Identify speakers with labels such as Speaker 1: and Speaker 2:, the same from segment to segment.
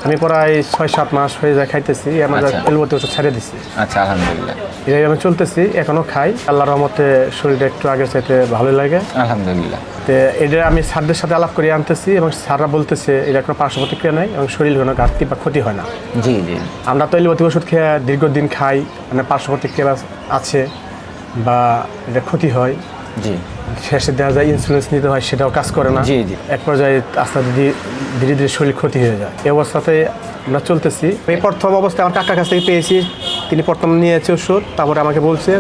Speaker 1: আমি প্রায় ৬-৭ মাস হয়ে যায় খাইতেছি, আমাদের
Speaker 2: আচ্ছা।
Speaker 1: এলোপ্যাথি ওষুধ ছেড়ে দিছি।
Speaker 2: আচ্ছা, আলহামদুলিল্লাহ।
Speaker 1: এটাই আমি চলতেছি, এখনো খাই। আল্লাহর রহমতে শরীরটা একটু আগের চাইতে ভালোই লাগে।
Speaker 2: আলহামদুলিল্লাহ।
Speaker 1: তো এটা আমি স্যারদের সাথে আলাপ করে আনতেছি এবং স্যাররা বলতেছে এটা কোনো পার্শ্ব প্রতিক্রিয়া নেই এবং শরীর কোনো ঘাটতি বা ক্ষতি হয় না।
Speaker 2: জি জি।
Speaker 1: আমরা তো এলোপ্যাথি ওষুধ খেয়ে দীর্ঘদিন খাই, মানে পার্শ্ব প্রতিক্রিয়া আছে বা এটা ক্ষতি হয়,
Speaker 2: জি
Speaker 1: শেষে দেখা যায় ইন্স্যুরেন্স নিতে হয়, সেটাও কাজ করে না।
Speaker 2: জি জি।
Speaker 1: এক পর্যায়ে আস্তে আস্তে ধীরে ধীরে শরীর ক্ষতি হয়ে যায়। এই অবস্থাতে আমরা চলতেছি। এই প্রথম অবস্থায় আমার কাকার কাছ থেকে পেয়েছি, তিনি প্রথম নিয়েছে ওষুধ, তারপরে আমাকে বলছে,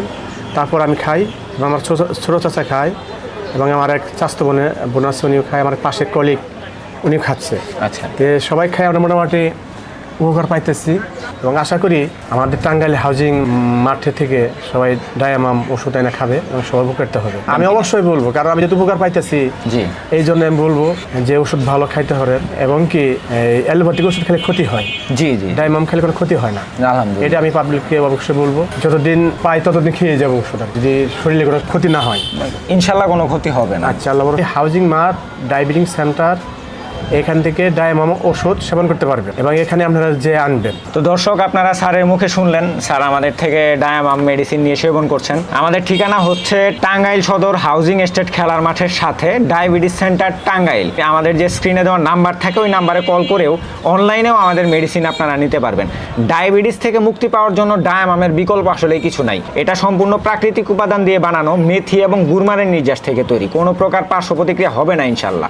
Speaker 1: তারপর আমি খাই এবং আমার ছোটো চাচা খায় এবং আমার এক চাস্তো বোন আছে, উনিও খায়, আমার পাশের কলিগ উনিও খাচ্ছে।
Speaker 2: আচ্ছা।
Speaker 1: তো সবাই খাই, আমরা মোটামুটি উপকার পাইতেছি এবং আশা করি আমাদের টাঙ্গাইল হাউজিং মাঠে থেকে সবাই ডায়ামাম ওষুধ এনে খাবে এবং সবাই উপকৃত হবে। আমি অবশ্যই বলবো, কারণ আমি যেহেতু উপকার পাইতেছি,
Speaker 2: জি।
Speaker 1: এই জন্য আমি বলবো যে ওষুধ ভালো খাইতে হবে এবং কি অ্যালোপ্যাথিক ওষুধ খেলে ক্ষতি হয়,
Speaker 2: জি জি।
Speaker 1: ডায়ামাম খেলে কোনো ক্ষতি হয় না।
Speaker 2: আলহামদুলিল্লাহ।
Speaker 1: এটা আমি পাবলিককে অবশ্যই বলবো, যতদিন পাই ততদিন খেয়ে যাবো ওষুধ, আর যদি শরীরে কোনো ক্ষতি না হয়।
Speaker 2: ইনশাল্লাহ কোনো ক্ষতি হবে না।
Speaker 1: আচ্ছা, আল্লাহ বড়। হাউজিং মাঠ ডায়াবেটিক সেন্টার, এখান থেকে ডায়ামাম ওষুধ সেবন করতে পারবেন এবং এখানে আপনারা যে আনবেন।
Speaker 2: তো দর্শক, আপনারা স্যারের মুখে শুনলেন, স্যার আমাদের থেকে ডায়ামাম মেডিসিন নিয়ে সেবন করছেন। আমাদের ঠিকানা হচ্ছে টাঙ্গাইল সদর হাউজিং এস্টেট খেলার মাঠের সাথে ডায়াবেটিস সেন্টার টাঙ্গাইল। আমাদের যে স্ক্রিনে দেওয়া নাম্বার থাকে ওই নাম্বারে কল করেও অনলাইনেও আমাদের মেডিসিন আপনারা নিতে পারবেন। ডায়াবেটিস থেকে মুক্তি পাওয়ার জন্য ডায়ামামের বিকল্প আসলে কিছু নাই। এটা সম্পূর্ণ প্রাকৃতিক উপাদান দিয়ে বানানো, মেথি এবং গুরমানের নির্যাস থেকে তৈরি। কোনো প্রকার পার্শ্ব প্রতিক্রিয়া হবে না ইনশাল্লাহ।